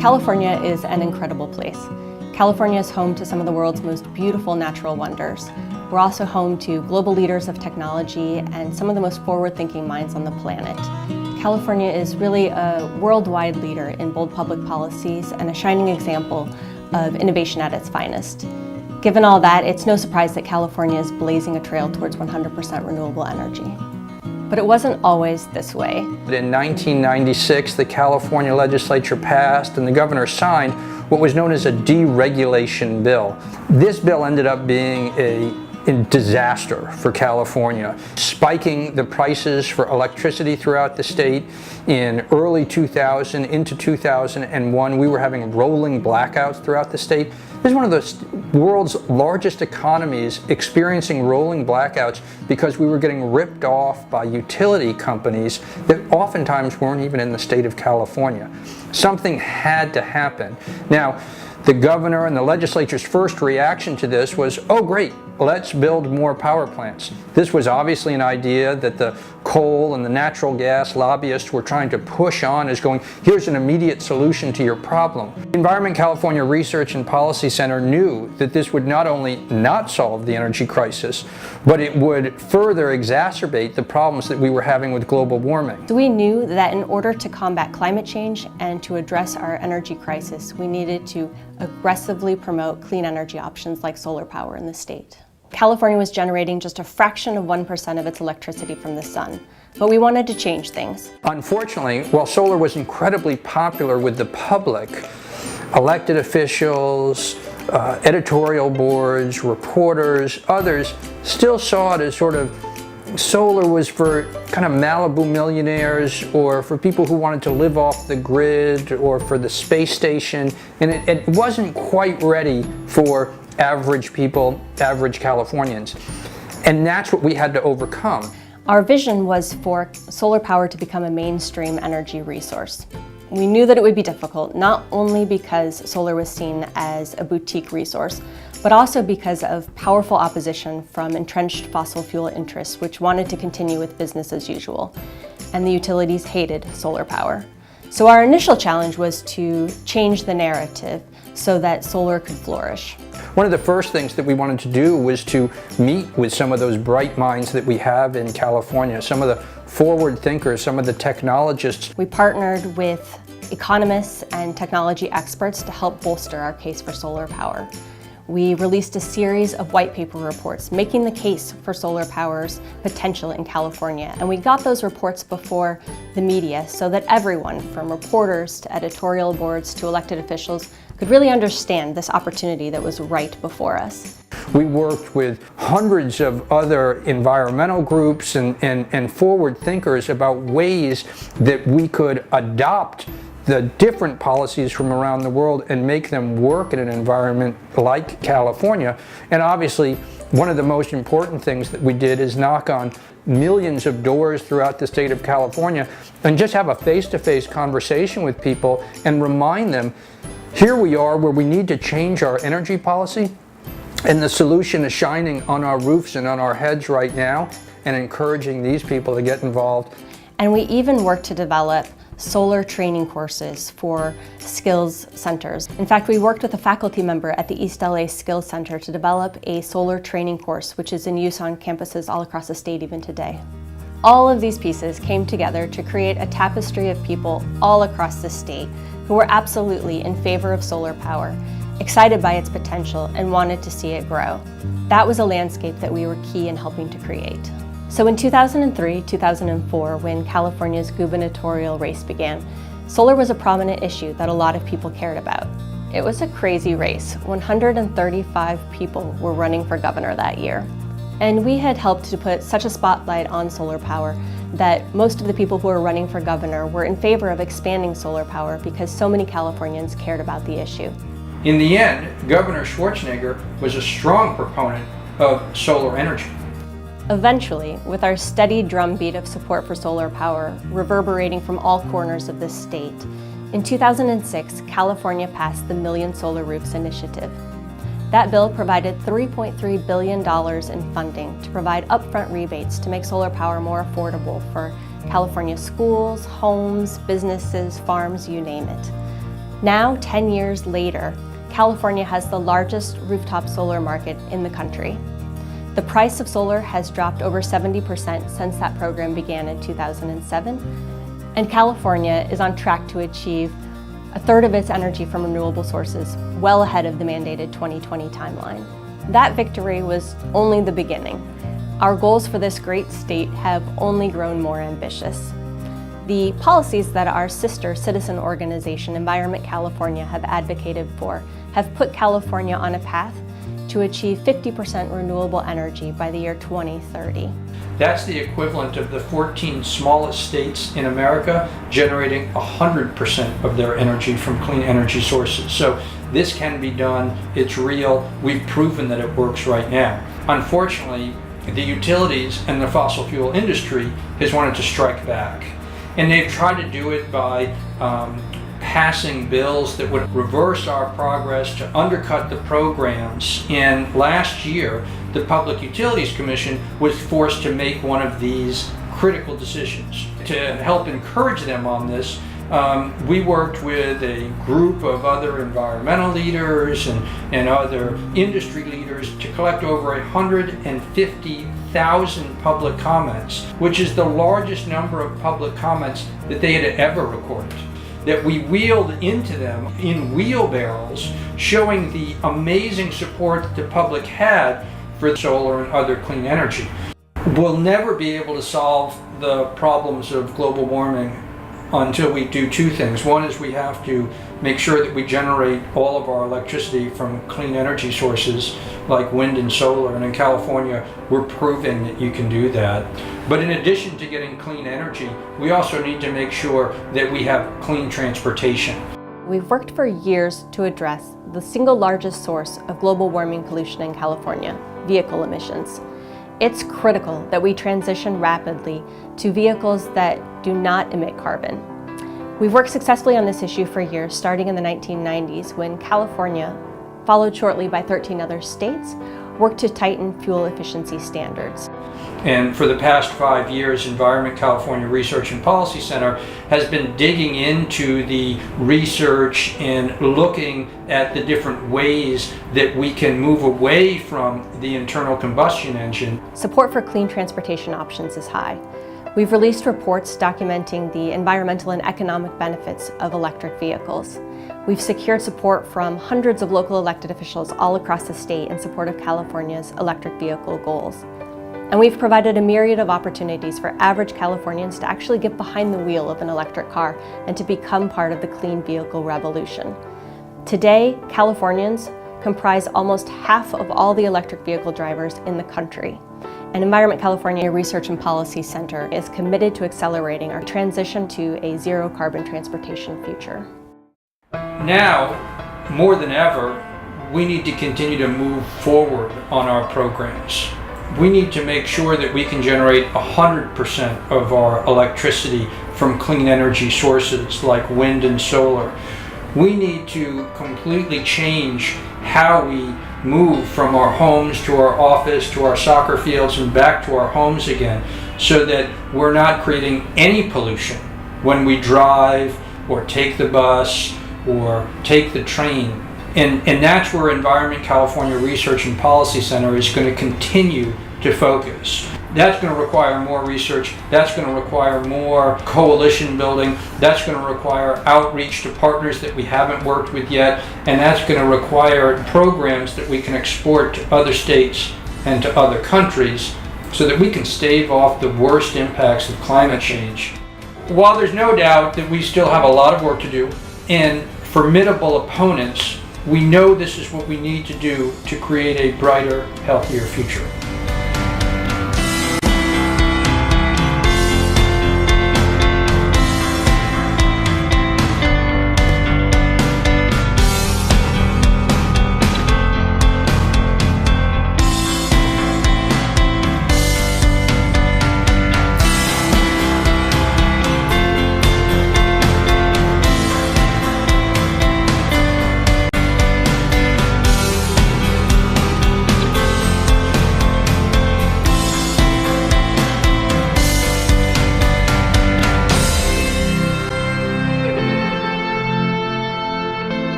California is an incredible place. California is home to some of the world's most beautiful natural wonders. We're also home to global leaders of technology and some of the most forward-thinking minds on the planet. California is really a worldwide leader in bold public policies and a shining example of innovation at its finest. Given all that, it's no surprise that California is blazing a trail towards 100% renewable energy. But it wasn't always this way. In 1996, the California legislature passed and the governor signed what was known as a deregulation bill. This bill ended up being a disaster for California, spiking the prices for electricity throughout the state. In early 2000 into 2001, we were having rolling blackouts throughout the state. This is one of the world's largest economies experiencing rolling blackouts because we were getting ripped off by utility companies that oftentimes weren't even in the state of California. Something had to happen. Now, the governor and the legislature's first reaction to this was, oh great, let's build more power plants. This was obviously an idea that the coal and the natural gas lobbyists were trying to push on as going, here's an immediate solution to your problem. The Environment California Research and Policy Center knew that this would not only not solve the energy crisis, but it would further exacerbate the problems that we were having with global warming. So we knew that in order to combat climate change and to address our energy crisis, we needed to aggressively promote clean energy options like solar power in the state. California was generating just a fraction of 1% of its electricity from the sun, but we wanted to change things. Unfortunately, while solar was incredibly popular with the public, elected officials, editorial boards, reporters, others still saw it as sort of solar was for kind of Malibu millionaires or for people who wanted to live off the grid or for the space station, and it wasn't quite ready for average people, average Californians. And that's what we had to overcome. Our vision was for solar power to become a mainstream energy resource. We knew that it would be difficult, not only because solar was seen as a boutique resource, but also because of powerful opposition from entrenched fossil fuel interests which wanted to continue with business as usual. And the utilities hated solar power. So our initial challenge was to change the narrative so that solar could flourish. One of the first things that we wanted to do was to meet with some of those bright minds that we have in California, some of the forward thinkers, some of the technologists. We partnered with economists and technology experts to help bolster our case for solar power. We released a series of white paper reports making the case for solar power's potential in California. And we got those reports before the media so that everyone, from reporters to editorial boards to elected officials, could really understand this opportunity that was right before us. We worked with hundreds of other environmental groups and forward thinkers about ways that we could adopt the different policies from around the world and make them work in an environment like California. And obviously, one of the most important things that we did is knock on millions of doors throughout the state of California and just have a face-to-face conversation with people and remind them, here we are where we need to change our energy policy, and the solution is shining on our roofs and on our heads right now, and encouraging these people to get involved. And we even worked to develop solar training courses for skills centers. In fact, we worked with a faculty member at the East LA Skills Center to develop a solar training course, which is in use on campuses all across the state even today. All of these pieces came together to create a tapestry of people all across the state who were absolutely in favor of solar power, excited by its potential, and wanted to see it grow. That was a landscape that we were key in helping to create. So in 2003, 2004, when California's gubernatorial race began, solar was a prominent issue that a lot of people cared about. It was a crazy race. 135 people were running for governor that year. And we had helped to put such a spotlight on solar power that most of the people who were running for governor were in favor of expanding solar power because so many Californians cared about the issue. In the end, Governor Schwarzenegger was a strong proponent of solar energy. Eventually, with our steady drumbeat of support for solar power reverberating from all corners of the state, in 2006, California passed the Million Solar Roofs Initiative. That bill provided $3.3 billion in funding to provide upfront rebates to make solar power more affordable for California schools, homes, businesses, farms, you name it. Now, 10 years later, California has the largest rooftop solar market in the country. The price of solar has dropped over 70% since that program began in 2007, and California is on track to achieve a third of its energy from renewable sources, well ahead of the mandated 2020 timeline. That victory was only the beginning. Our goals for this great state have only grown more ambitious. The policies that our sister citizen organization, Environment California, have advocated for have put California on a path to achieve 50% renewable energy by the year 2030. That's the equivalent of the 14 smallest states in America generating 100% of their energy from clean energy sources. So this can be done, it's real, we've proven that it works right now. Unfortunately, the utilities and the fossil fuel industry has wanted to strike back. And they've tried to do it by passing bills that would reverse our progress to undercut the programs. And last year, the Public Utilities Commission was forced to make one of these critical decisions. To help encourage them on this, we worked with a group of other environmental leaders and other industry leaders to collect over 150,000 public comments, which is the largest number of public comments that they had ever recorded, that we wheeled into them in wheelbarrows, showing the amazing support that the public had for solar and other clean energy. We'll never be able to solve the problems of global warming until we do two things. One is we have to make sure that we generate all of our electricity from clean energy sources like wind and solar, and in California we're proving that you can do that. But in addition to getting clean energy, we also need to make sure that we have clean transportation. We've worked for years to address the single largest source of global warming pollution in California, vehicle emissions. It's critical that we transition rapidly to vehicles that do not emit carbon. We've worked successfully on this issue for years, starting in the 1990s when California, followed shortly by 13 other states, worked to tighten fuel efficiency standards. And for the past 5 years, Environment California Research and Policy Center has been digging into the research and looking at the different ways that we can move away from the internal combustion engine. Support for clean transportation options is high. We've released reports documenting the environmental and economic benefits of electric vehicles. We've secured support from hundreds of local elected officials all across the state in support of California's electric vehicle goals. And we've provided a myriad of opportunities for average Californians to actually get behind the wheel of an electric car and to become part of the clean vehicle revolution. Today, Californians comprise almost half of all the electric vehicle drivers in the country. And Environment California Research and Policy Center is committed to accelerating our transition to a zero carbon transportation future. Now, more than ever, we need to continue to move forward on our programs. We need to make sure that we can generate 100% of our electricity from clean energy sources like wind and solar. We need to completely change how we move from our homes to our office to our soccer fields and back to our homes again, so that we're not creating any pollution when we drive or take the bus or take the train. And that's where Environment California Research and Policy Center is going to continue to focus. That's going to require more research, that's going to require more coalition building, that's going to require outreach to partners that we haven't worked with yet, and that's going to require programs that we can export to other states and to other countries so that we can stave off the worst impacts of climate change. While there's no doubt that we still have a lot of work to do and formidable opponents, we know this is what we need to do to create a brighter, healthier future.